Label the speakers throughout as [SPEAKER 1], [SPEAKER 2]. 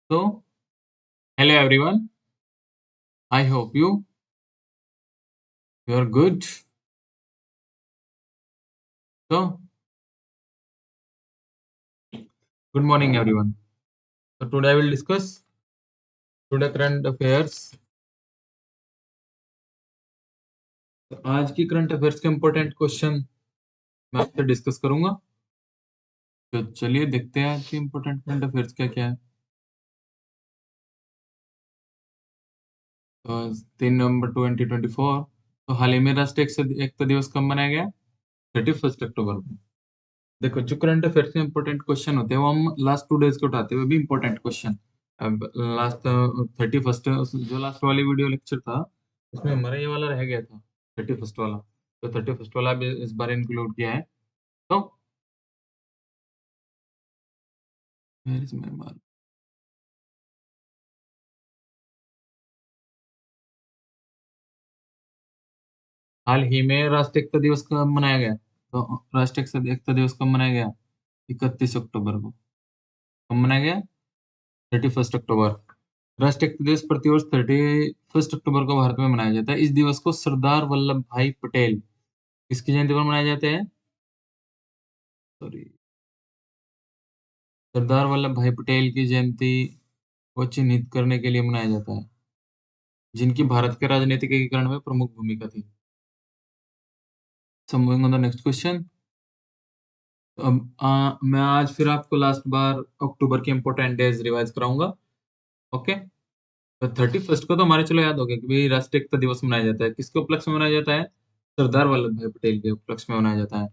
[SPEAKER 1] So, hello everyone. I hope you are good. So, good morning everyone. So today I will discuss today current affairs. तो आज की current affairs के important question मैं आपसे discuss करूंगा। तो चलिए देखते हैं आज की इम्पोर्टेंट करंट अफेयर्स क्या क्या है। तो 3 नवंबर 2024। तो हाल ही में राष्ट्रीय एकता दिवस कब मनाया गया? 31 अक्टूबर को। देखो, जो करंट अफेयर्स के इम्पोर्टेंट क्वेश्चन होते हैं वो हम लास्ट 2 डेज के उठाते हैं, वो भी इम्पोर्टेंट क्वेश्चन। अब लास्ट 31 जो लास्ट वाली वीडियो लेक्चर था उसमें हमारा ये वाला रह गया था, 31 वाला। तो 31 वाला भी इस बार इंक्लूड किया है। तो where is my mark? हाल ही में राष्ट्रीय एकता दिवस कब मनाया गया? तो राष्ट्रीय एकता दिवस कब मनाया गया? 31 अक्टूबर को। कब मनाया गया? 31 अक्टूबर। राष्ट्रीय एकता दिवस प्रतिवर्ष 31 अक्टूबर को भारत में मनाया जाता है। इस दिवस को सरदार वल्लभ भाई पटेल किसकी जयंती पर मनाए जाते हैं? सॉरी, सरदार वल्लभ भाई पटेल की जयंती को चिन्हित करने के लिए मनाया जाता है, जिनकी भारत के राजनीतिक एकीकरण में प्रमुख भूमिका थी। So moving on the next question। अब मैं आज फिर आपको लास्ट बार अक्टूबर के इम्पोर्टेंट डेज रिवाइज कराऊंगा। ओके। तो 31 को तो हमारे चलो याद हो गया कि भाई राष्ट्रीय एकता दिवस मनाया जाता है। किसके उपलक्ष्य में मनाया जाता है? सरदार वल्लभ भाई पटेल के उपलक्ष्य में मनाया जाता है।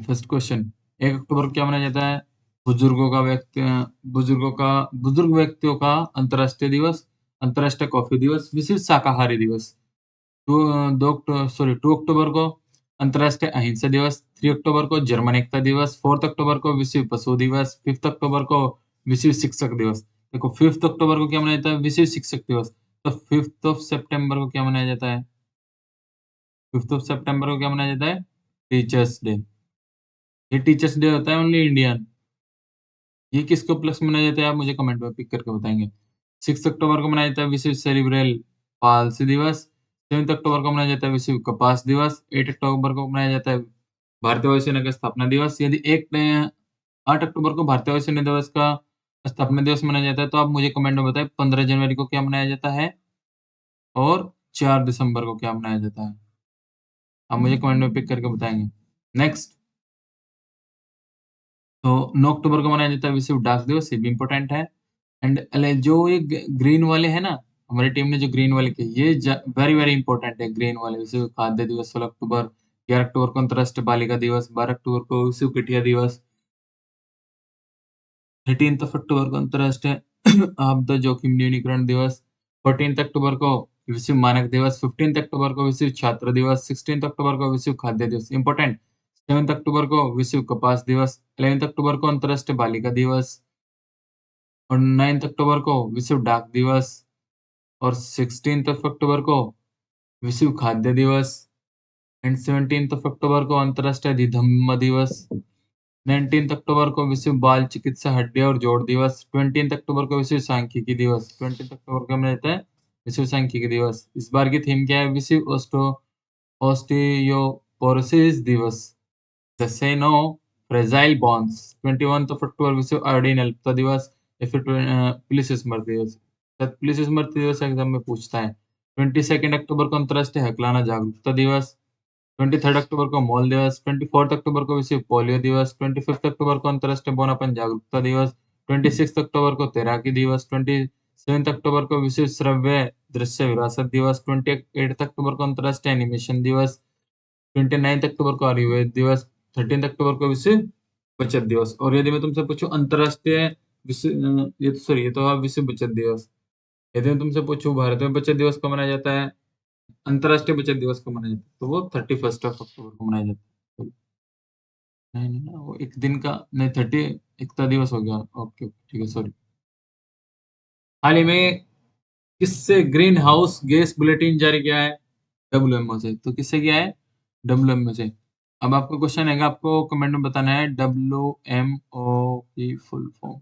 [SPEAKER 1] फर्स्ट क्वेश्चन, 1 अक्टूबर को क्या मनाया जाता है? बुजुर्गों का व्यक्ति बुजुर्ग व्यक्तियों का अंतर्राष्ट्रीय दिवस, अंतर्राष्ट्रीय कॉफी दिवस, विश्व शाकाहारी दिवस। 2 अक्टूबर को अंतर्राष्ट्रीय अहिंसा दिवस, 3 अक्टूबर को जर्मन एकता दिवस, 4 अक्टूबर को विश्व पशु दिवस, 5 अक्टूबर को विश्व शिक्षक दिवस। देखो, 5 अक्टूबर को क्या मनाया जाता है? विश्व शिक्षक दिवस। तो 5 सितंबर को क्या मनाया जाता है? 5 सितंबर को क्या मनाया जाता है? Teachers day. ये टीचर्स डे होता है ओनली इंडियन। ये किसके उपलक्ष्य में मनाया जाता है? आप मुझे कमेंट में पिक करके बताएंगे। 6 अक्टूबर को मनाया जाता है विश्व सेरिब्रल पाल्सी दिवस। 7 अक्टूबर को मनाया जाता है विश्व कपास दिवस। 8 अक्टूबर को मनाया जाता है भारतीय वायुसेना का स्थापना दिवस। यदि 8 अक्टूबर को भारतीय वायुसेना दिवस का स्थापना दिवस मनाया जाता है तो आप मुझे कमेंट में बताएं 15 जनवरी को क्या मनाया जाता है और 4 दिसंबर को क्या मनाया जाता है। आप मुझे कमेंट में पिक करके बताएंगे। नेक्स्ट, तो 9 अक्टूबर को मनाया जाता है विश्व डाक दिवस। ये भी इम्पोर्टेंट है। एंड जो ये ग्रीन वाले है ना, हमारी टीम ने जो ग्रीन वाले किए, ये वेरी वेरी इंपॉर्टेंट है। ग्रीन वाले विश्व खाद्य दिवस 16 अक्टूबर, 11 अक्टूबर को अंतर्राष्ट्रीय बालिका दिवस, 12 अक्टूबर को विश्व कटिया दिवस, 13 अक्टूबर को अंतर्राष्ट्रीय आपदा जोखिम न्यूनीकरण दिवस, 14 अक्टूबर को विश्व मानक दिवस, 15 अक्टूबर को विश्व छात्र दिवस, 16 अक्टूबर को विश्व खाद्य दिवस इंपॉर्टेंट, 7 अक्टूबर को विश्व कपास दिवस, 11 अक्टूबर को अंतर्राष्ट्रीय बालिका दिवस और 9 अक्टूबर को विश्व डाक दिवस और 16 अक्टूबर को विश्व खाद्य दिवस एंड 17 अक्टूबर को अंतर्राष्ट्रीय अधिधम्म दिवस, 19 अक्टूबर को विश्व बाल चिकित्सा हड्डी और जोड़ दिवस, 20 अक्टूबर को विश्व सांख्यिकी दिवस। 20 अक्टूबर को मनाया जाता है विश्व सांख्यिकी दिवस। इस बार की थीम क्या है? विश्व ऑस्टियोपोरोसिस दिवस, द सेनो फ्रेजाइल बॉन्स। 21 अक्टूबर विश्व आयोडीन अल्पता दिवस या फिर पुलिस स्मृति दिवस। शायद पुलिस स्मृति दिवस एग्जाम में पूछता है। 22 अक्टूबर को अंतर्राष्ट्रीय हकलाना जागरूकता दिवस, 23 अक्टूबर को मॉल दिवस, 24 अक्टूबर को विश्व पोलियो दिवस, 25 अक्टूबर को अंतर्राष्ट्रीय बौनापन जागरूकता दिवस, 26 अक्टूबर को तैराकी दिवस, 27 अक्टूबर को विश्व श्रव्य दृश्य विरासत दिवस, 28 अक्टूबर को अंतर्राष्ट्रीय एनिमेशन दिवस, 29 अक्टूबर को आयुर्वेद दिवस, 13 अक्टूबर को विश्व बचत दिवस। और यदि मैं तुमसे पूछूं अंतर्राष्ट्रीय विश्व ये तो विश्व बचत दिवस। यदि मैं तुमसे पूछूं भारत में बचत दिवस कब मनाया जाता है, अंतर्राष्ट्रीय बचत दिवस कब मनाया जाता है, तो वो 31 अक्टूबर को मनाया जाता है। नहीं नहीं ना, वो एक दिन का नहीं, एकता दिवस हो गया। ओके ठीक है, सॉरी। हाल ही में किससे ग्रीन हाउस गैस बुलेटिन जारी किया है? WMO से। तो किससे किया है? WMO से। अब आपको क्वेश्चन है, आपको कमेंट में बताना है WMO की फुल फॉर्म।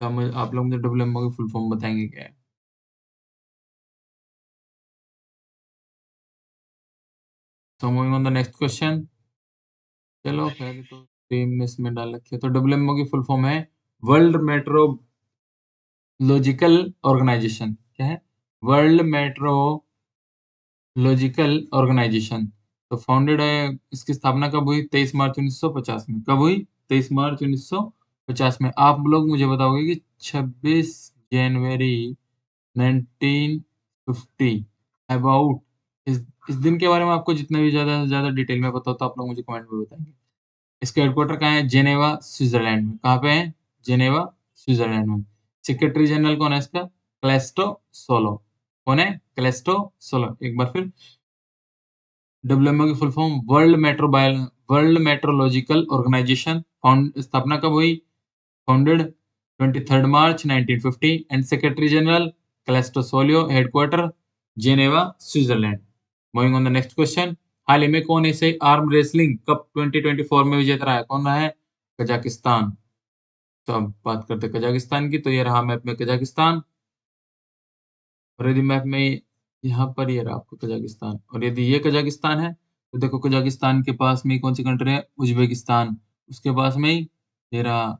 [SPEAKER 1] तो आप लोग मुझे डब्ल्यूएमओ की फुल फॉर्म बताएँगे क्या है? So moving on the next question. चलो खैर तो सेम में इसमें डाल रखी है। तो डब्ल्यूएमओ की फुल फॉर्म है वर्ल्ड मेट्रोलॉजिकल ऑर्गेनाइजेशन। क्या है? World meteorological Organization. तो फाउंडेड है, इसकी स्थापना कब हुई? 23 मार्च 1950 में। कब हुई? 23 मार्च 1950 में। आप लोग मुझे बताओगे कि 26 जनवरी 1950 अबाउट इस इस दिन के बारे में आपको जितना भी ज़्यादा से ज़्यादा डिटेल में पता हो तो आप लोग मुझे कमेंट में बताएँगे। इसका हेडक्वार्टर कहाँ है? जेनेवा, स्विट्ज़रलैंड में। कहाँ पे है? जेनेवा, स्विट्ज़रलैंड में। सेक्रेटरी जनरल कौन है इसका? Celeste Saulo. कौन है? Celeste Saulo. एक बार फिर डब्ल्यूएमओ की full form world meteorological organisation. स्थापना कब हुई? Founded 23 March 1950 and secretary general Celeste Saulo. Headquarter Geneva, Switzerland. Moving on the next question. हाल ही में कौन ऐसे आर्म रेसलिंग कप 2024 में विजेता रहा है? कौन रहा है? कजाकिस्तान। तो अब बात करते हैं कजाकिस्तान की। तो ये रहा मैप में कजाकिस्तान, और यदि मैप में यहाँ पर ये रहा आपको कजाकिस्तान, और यदि ये कजाकिस्तान है तो देखो कजाकिस्तान के पास में कौन सी कंट्री है? उज्बेकिस्तान। उसके पास में ही ये रहा,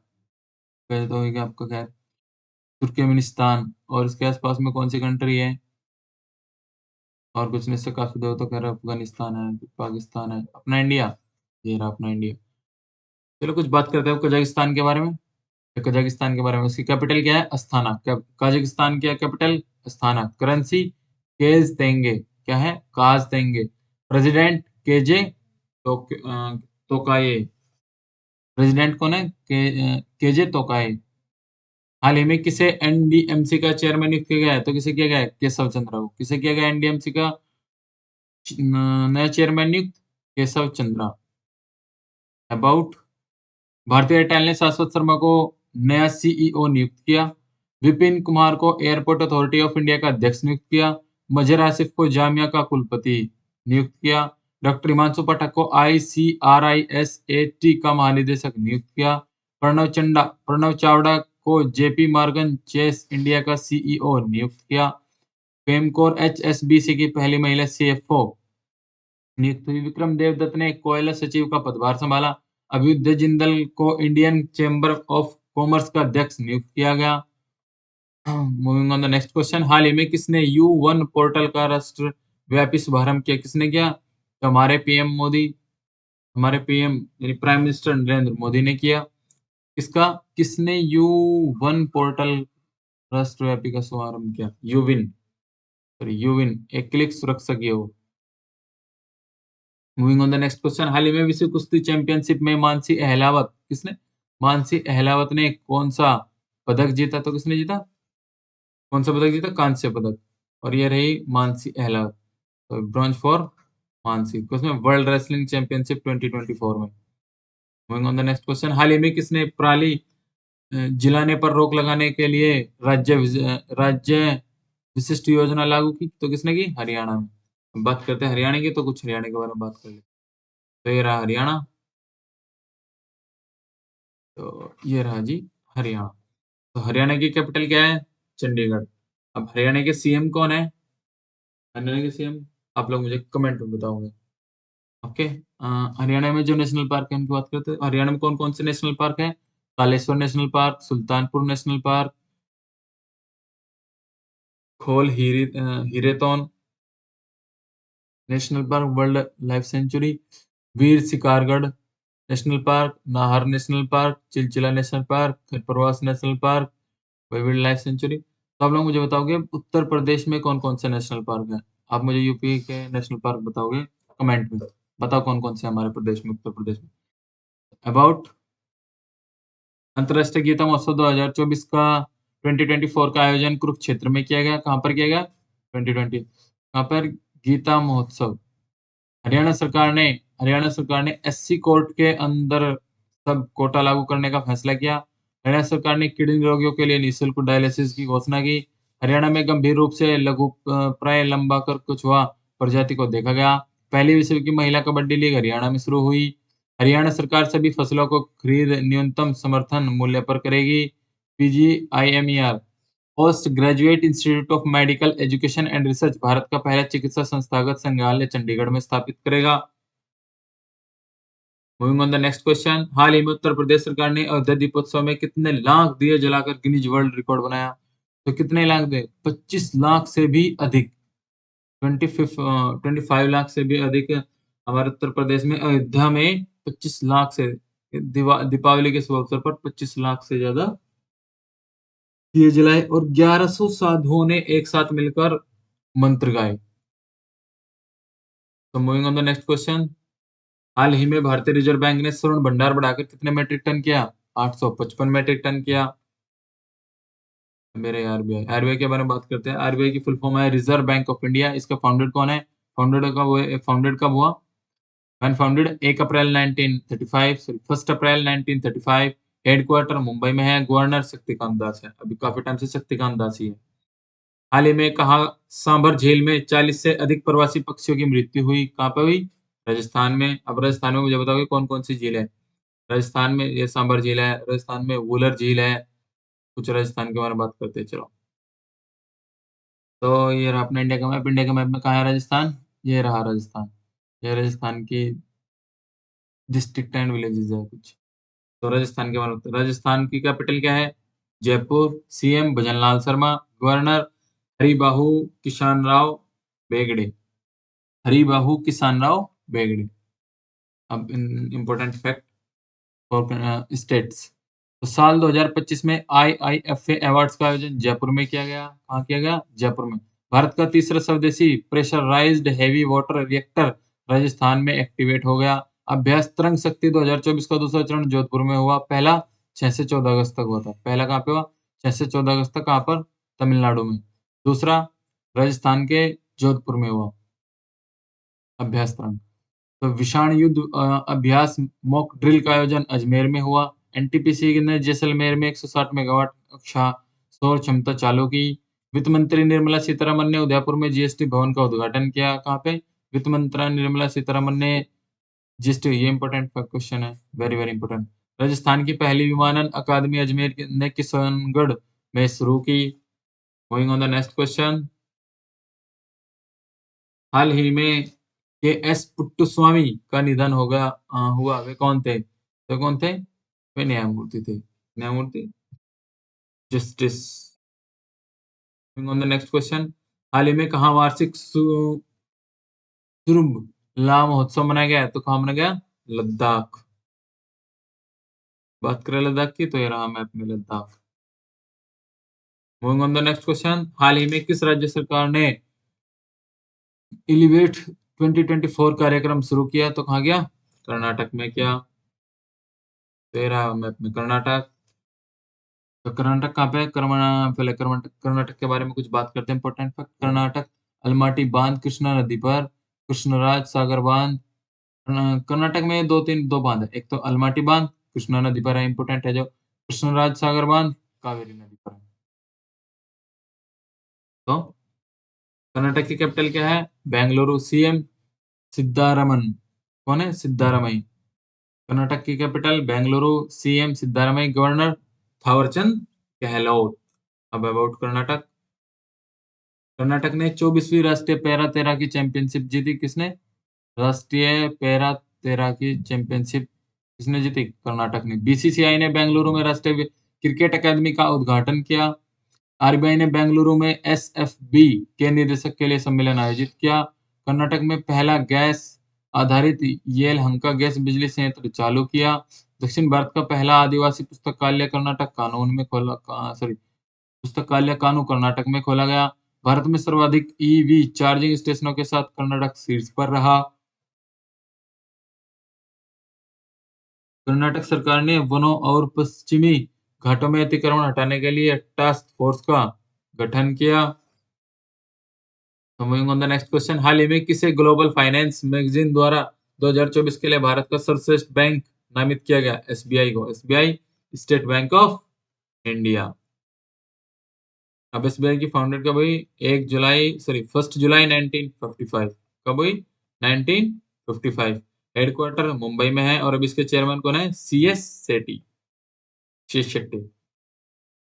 [SPEAKER 1] तो हो गया आपका क्या, तुर्कमेनिस्तान। और इसके आस-पास में कौन सी कंट्री है? और कुछ नहीं, इससे काफ़ी दूर तो खैर अफ़गानिस्तान है, पाकिस्तान है, अपना इंडिया, ये रहा अपना इंडिया। चलो कुछ बात करते हैं कजाकिस्तान के बारे में। तो कजाकिस्तान के बारे में, उसकी कैपिटल क्या है? अस्थाना। कजाकिस्तान की कैपिटल अस्थाना। करेंसी केज़ तेंगे। क्या है? काज़ तेंगे। President KJ तोकाये। प्रेसिडेंट कौन है? केजे तोकाये। हाल ही में किसे एनडीएमसी का चेयरमैन नियुक्त किया गया है? तो किसे किया गया है? केशव चंद्रा को। किसे किया गया एनडीएमसी का नया चेयरमैन नियुक्त? केशव चंद्रा। अबाउट भारतीय एयरटेल ने शाश्वत शर्मा को नया सीईओ नियुक्त किया। विपिन कुमार को एयरपोर्ट अथॉरिटी ऑफ इंडिया का अध्यक्ष नियुक्त किया। मजहर आसिफ को जामिया का कुलपति नियुक्त किया। डॉक्टर हिमांशु पाठक को आईसीआरआईएसएटी का महानिदेशक नियुक्त किया। प्रणव चावड़ा को जेपी मॉर्गन चेस इंडिया का सीईओ नियुक्त किया। फेमकोर एचएसबीसी की पहली महिला सीएफओ नियुक्त हुई। विक्रम देवदत्त ने कोयला सचिव का पदभार संभाला। अभ्युदय जिंदल को इंडियन चेंबर ऑफ कॉमर्स का अध्यक्ष नियुक्त किया गया। Moving on the next question. हाल ही में किसने यू वन पोर्टल का राष्ट्रव्यापी शुभारंभ किया? किसने किया? तो हमारे पीएम यानी प्राइम मिनिस्टर नरेंद्र मोदी ने किया। किसका? किसने यू वन पोर्टल राष्ट्रव्यापी का शुभारंभ किया? यूविन, सॉरी यूविन, एक क्लिक सुरक्षा की हो। Moving on the next question. हाल ही में विश्व कुश्ती चैंपियनशिप में मानसी अहलावत, किसने? मानसी अहलावत ने कौन सा पदक जीता? तो किसने जीता? कौन सा पदक जीता? कांस्य पदक। और ये रही मानसी अहलावत। तो ब्रॉन्ज फॉर मानसी। किसमें? वर्ल्ड रेसलिंग चैंपियनशिप 2024 में। Moving on the next question. हाल ही में किसने पराली जलाने पर रोक लगाने के लिए राज्य विशिष्ट योजना लागू की? तो किसने की? हरियाणा में। अब बात करते हैं हरियाणा की, तो कुछ हरियाणा के बारे में बात कर लेते हैं। तो ये रहा हरियाणा। तो ये रहा जी हरियाणा। तो हरियाणा की कैपिटल क्या है? चंडीगढ़। अब हरियाणा के सीएम कौन है? हरियाणा के सीएम आप लोग मुझे कमेंट में बताओगे। ओके। हरियाणा में जो नेशनल पार्क है उनकी बात करते हैं। हरियाणा में कौन कौन से नेशनल पार्क है? Kaleshwar national park, Sultanpur national park, हीरेतौन national park, world life sanctuary, Bir Shikargah national park, Nahar national park, Chilchila national park, Khaparwas national park, wildlife sanctuary. तो आप लोग मुझे बताओगे उत्तर प्रदेश में कौन कौन से नेशनल पार्क हैं? आप मुझे यूपी के नेशनल पार्क बताओगे कमेंट में। बताओ कौन कौन से हमारे प्रदेश में, उत्तर प्रदेश में। अबाउट अंतर्राष्ट्रीय गीता महोत्सव 2024 का 2024 का आयोजन कुरुक्षेत्र में किया गया। कहाँ पर किया गया? 2020 कहाँ पर? गीता महोत्सव। हरियाणा सरकार ने एससी कोर्ट के अंदर सब कोटा लागू करने का फैसला किया। हरियाणा सरकार ने किडनी रोगियों के लिए निःशुल्क डायलिसिस की घोषणा की। हरियाणा में गंभीर रूप से लघुप्राय लंबाकर कछुआ प्रजाति को देखा गया। पहली विश्व की महिला कबड्डी लीग हरियाणा में शुरू हुई। हरियाणा सरकार सभी फसलों को खरीद न्यूनतम समर्थन मूल्य पर करेगी। PGIMER post graduate institute of medical education and research Bharat का पहला चिकित्सा संस्थागत संग्रहालय चंडीगढ़ में स्थापित करेगा। Moving on the next question, हाल ही में उत्तर प्रदेश सरकार ने अयोध्या दीपोत्सव में कितने लाख दिए जलाकर गिनीज वर्ल्ड रिकॉर्ड बनाया? तो कितने लाख दिए? 25 लाख से भी अधिक। 25 लाख से भी अधिक हमारे उत्तर प्रदेश में अयोध्या में 25 लाख से दीपावली के शुभ अवसर पर 25 लाख से ज्यादा दिए जलाए और 1100 साधुओं ने एक साथ मिलकर मंत्र गाए। तो moving on the next question, हाल ही में भारतीय रिजर्व बैंक ने स्वर्ण भंडार बढ़ाकर कितने मीट्रिक टन किया? 855 मीट्रिक टन किया। मेरे आरबीआई के बारे में बात करते हैं। आरबीआई की फुल फॉर्म है रिजर्व बैंक ऑफ इंडिया। इसका फाउंडेड कौन है? फाउंडेड कब हुआ? When founded 1 April 1935 sorry 1 April 1935। Headquarter Mumbai में है। गवर्नर शक्तिकांत दास है। अभी काफी टाइम से शक्तिकांत दास ही है। हाल ही में कहा सांभर झील में 40 से अधिक प्रवासी पक्षियों की मृत्यु हुई? कहाँ पे हुई? राजस्थान में। अब राजस्थान में मुझे बताओगे कौन कौन सी झील है? राजस्थान में ये सांभर झील है, राजस्थान में वुलर झील है। कुछ राजस्थान के बारे में बात करते हैं चलो। तो ये रहा अपना इंडिया का मैप। इंडिया के मैप में कहाँ है राजस्थान? ये रहा राजस्थान। ये राजस्थान की डिस्ट्रिक्ट एंड विलेजेस है कुछ। तो राजस्थान के बारे में राजस्थान की कैपिटल क्या है? जयपुर। सीएम भजनलाल शर्मा। गवर्नर हरिबाहु किशन राव बेगड़े। हरिबाहु किशन राव बेगड़े। अब इम्पोर्टेंट फैक्ट फॉर स्टेट्स। तो साल 2025 में आईआईएफए अवार्ड्स का आयोजन जयपुर में किया गया। कहाँ किया गया? जयपुर में। भारत का तीसरा स्वदेशी pressurised heavy water reactor Rajasthan में एक्टिवेट हो गया। अभ्यास तरंग शक्ति 2024 का दूसरा चरण जोधपुर में हुआ। पहला 6 से 14 अगस्त तक हुआ था। पहला कहाँ पे हुआ? 6 से 14 अगस्त तक। कहाँ पर? तमिलनाडु में। दूसरा राजस्थान के जोधपुर में हुआ अभ्यास तरंग। तो विषाण युद्ध अभ्यास मॉक ड्रिल का आयोजन अजमेर में हुआ। एनटीपीसी ने जैसलमेर में 160 मेगावाट कक्षा सौर क्षमता चालू की। वित्त मंत्री निर्मला सीतारमन ने उदयपुर में जीएसटी भवन का उद्घाटन किया। कहाँ पे? वित्त मंत्री निर्मला सीतारमन ने जीएसटी, ये इंपॉर्टेंट क्वेश्चन है, वेरी वेरी इंपॉर्टेंट। राजस्थान की पहली विमानन अकादमी अजमेर ने किशनगढ़ में शुरू की। Going on the next question, हाल ही में के एस पुट्टुस्वामी का निधन हुआ। वे कौन थे? वे कौन थे? वे न्यायमूर्ति थे। न्यायमूर्ति justice. On the next question, हाल ही में कहाँ वार्षिक सुरभ ला महोत्सव मनाया गया है? तो कहाँ मनाया गया? लद्दाख। बात करें लद्दाख की तो ये रहा मैप में Ladakh. Moving on the next question, हाल ही में किस राज्य सरकार ने एलिवेट 2024 कार्यक्रम शुरू किया? तो कहाँ गया? कर्नाटक में किया। तेरा मैप में कर्नाटक। तो कर्नाटक कहाँ पे है? पहले कर्नाटक के बारे में कुछ बात करते हैं। इंपॉर्टेंट फैक्ट, कर्नाटक अलमाटी बांध कृष्णा नदी पर, कृष्णराज सागर बांध। कर्नाटक में दो बांध है। एक तो अलमाटी बांध कृष्णा नदी पर है, इंपॉर्टेंट है। जो कृष्णराज सागर बांध कावेरी नदी पर है। तो कर्नाटक की कैपिटल क्या है? बेंगलुरु। सीएम सिद्धारमन कौन है? सिद्धारमई। कर्नाटक की capital Bengaluru. CM Siddaramaiah. Governor Thaawarchand Gehlot. अब अबाउट कर्नाटक, कर्नाटक ने 24वीं राष्ट्रीय पैरा तैराकी चैंपियनशिप जीती। किसने? राष्ट्रीय पैरा तैराकी चैंपियनशिप किसने जीती? कर्नाटक ने। बीसीसीआई ने बेंगलुरु में राष्ट्रीय क्रिकेट अकादमी का उद्घाटन किया। आरबीआई ने बेंगलुरु में एसएफबी के निदेशक के लिए सम्मेलन आयोजित किया। कर्नाटक में पहला गैस आधारित येलहंका गैस बिजली संयंत्र चालू किया। दक्षिण भारत का पहला आदिवासी पुस्तकालय कर्नाटक में खोला गया। भारत में सर्वाधिक ईवी चार्जिंग स्टेशनों के साथ कर्नाटक शीर्ष पर रहा। कर्नाटक सरकार ने वनों और पश्चिमी घाटों में अतिक्रमण हटाने के लिए टास्क फोर्स का गठन किया। Moving on the next question, हाल ही में किसे ग्लोबल फाइनेंस मैगजीन द्वारा 2024 के लिए भारत का सर्वश्रेष्ठ बैंक नामित किया गया? एसबीआई को। SBI state bank of India. अब एसबीआई की फाउंडेड कब हुई? 1 जुलाई 1955। कब हुई? 1955। हेडक्वार्टर मुंबई में है और अब इसके चेयरमैन कौन है? सीएस शेट्टी। शेट्टी।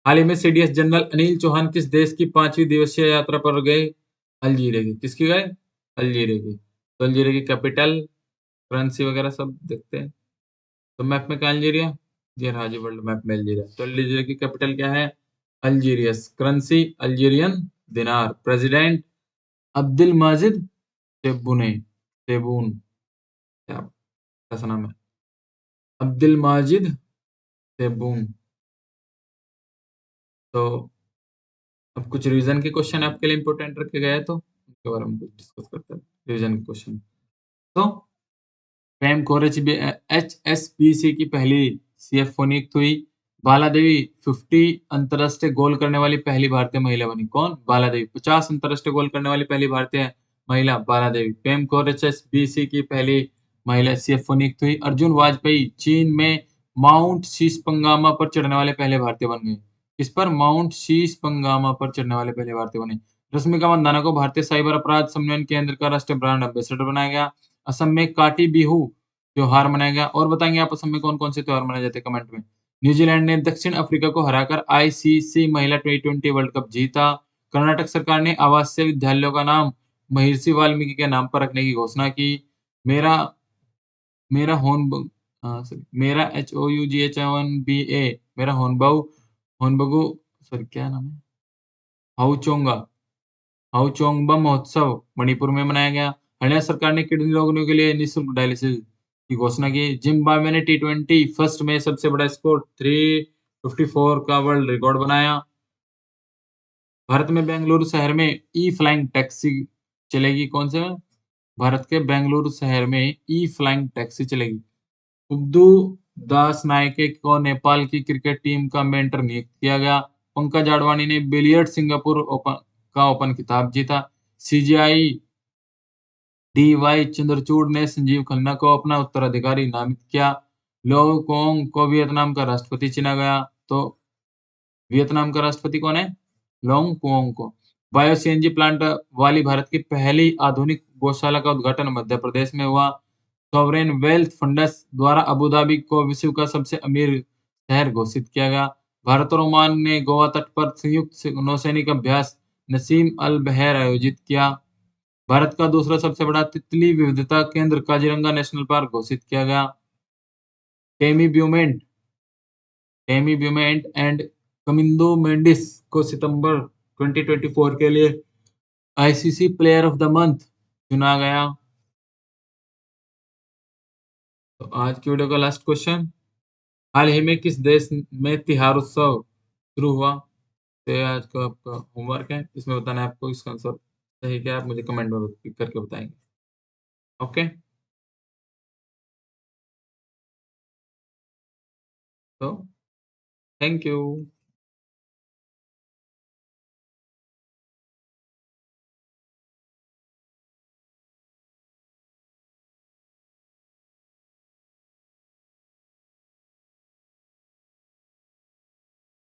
[SPEAKER 1] हाल ही में सीडीएस जनरल अनिल चौहान किस देश की 5वीं दिवसीय यात्रा पर गए? अल्जीरिया की। किसकी गए? अल्जीरिया की। तो अल्जीरिया की कैपिटल, करेंसी वगैरह सब देखते हैं। तो मैप में क्या है अल्जीरिया? जी हाँ जी, वर्ल्ड मैप में अल्जीरिया। तो अल्जीरिया की कैपिटल क्या है? अल्जीरियस। करेंसी अल्जीरियन दिनार। प्रेसिडेंट अब्दुल माजिद टेब्बुने टेबून, क्या कैसा नाम है? अब्दुल माजिद टेबून। तो अब कुछ रिवीजन के क्वेश्चन आपके लिए इंपॉर्टेंट रखे गए हैं, तो उनके बारे में कुछ डिस्कस करते हैं। रिवीजन के क्वेश्चन। तो फैम कोरेच एचएसबीसी की पहली सीएफओ नियुक्त हुई। बाला देवी 50 अंतरराष्ट्रीय गोल करने वाली पहली भारतीय महिला बनी। कौन? बाला देवी। 50 अंतरराष्ट्रीय गोल करने वाली पहली भारतीय महिला बाला देवी। फैम कोरेच एचएसबीसी की पहली महिला सीएफओ नियुक्त हुई। अर्जुन वाजपेयी चीन में माउंट शीशपंगामा पर चढ़ने वाले पहले भारतीय बन गए। इस पर माउंट शीशपंगामा पर चढ़ने वाले पहले भारतीय बने। रश्मिका मंदाना को भारतीय साइबर अपराध समन्वयन केंद्र का राष्ट्रीय ब्रांड एम्बेसडर बनाया गया। असम में काटी बिहू त्योहार मनाया गया। और बताएंगे आप असम में कौन-कौन से त्योहार मनाए जाते हैं कमेंट में। न्यूजीलैंड ने दक्षिण अफ्रीका को हराकर आईसीसी महिला टी20 वर्ल्ड कप जीता। कर्नाटक सरकार ने आवासीय विद्यालयों का नाम महर्षि वाल्मीकि के नाम पर रखने की घोषणा की। मेरा मेरा सॉरी मेरा HOUGH1BA मेरा होनबगु सॉरी क्या नाम है? हाउचोंगा हाउचोंगबम महोत्सव मणिपुर में मनाया गया। हरियाणा सरकार ने किडनी रोगियों के लिए निःशुल्क डायलिसिस की घोषणा की। जिम्बाब्वे ने टी20 फर्स्ट में सबसे बड़ा स्कोर 354 का वर्ल्ड रिकॉर्ड बनाया। भारत में बेंगलुरु शहर में ई फ्लाइंग टैक्सी चलेगी। कौन से में? भारत के बेंगलुरु शहर में ई फ्लाइंग टैक्सी चलेगी। उब्दू दास नायके को नेपाल की क्रिकेट टीम का मेंटर नियुक्त किया गया। पंकज आडवाणी ने बिलियर्ड सिंगापुर ओपन खिताब जीता। सीजीआई डीवाई चंद्रचूड़ ने संजीव खन्ना को अपना उत्तराधिकारी नामित किया। लो कोंग को वियतनाम का राष्ट्रपति चुना गया। तो वियतनाम का राष्ट्रपति कौन है? लोंग कोंग को। बायो सीएनजी प्लांट वाली भारत की पहली आधुनिक गौशाला का उद्घाटन मध्य प्रदेश में हुआ। सॉवरेन वेल्थ फंड्स द्वारा अबू धाबी को विश्व का सबसे अमीर शहर घोषित किया गया। भारत और ओमान ने गोवा तट पर संयुक्त नौसैनिक अभ्यास नसीम अल बहर आयोजित किया। भारत का दूसरा सबसे बड़ा तितली विविधता केंद्र काजीरंगा नेशनल पार्क घोषिट किया गया। टेमी ब्यूमेंट टेमी ब्यूमेंट एंड कमिंदो मेंडिस को सितंबर 2024 के लिए ICC player of the month चुना गया। तो आज की वीडियो का लास्ट क्वेश्चन, हाल ही में किस देश में तिहार उत्सव शुरू हुआ? तो ये आज का आपका होमवर्क है, इसमें बताना है आपको इसका आंसर सही क्या है, आप मुझे कमेंट में करके बताएंगे। ओके, तो थैंक यू।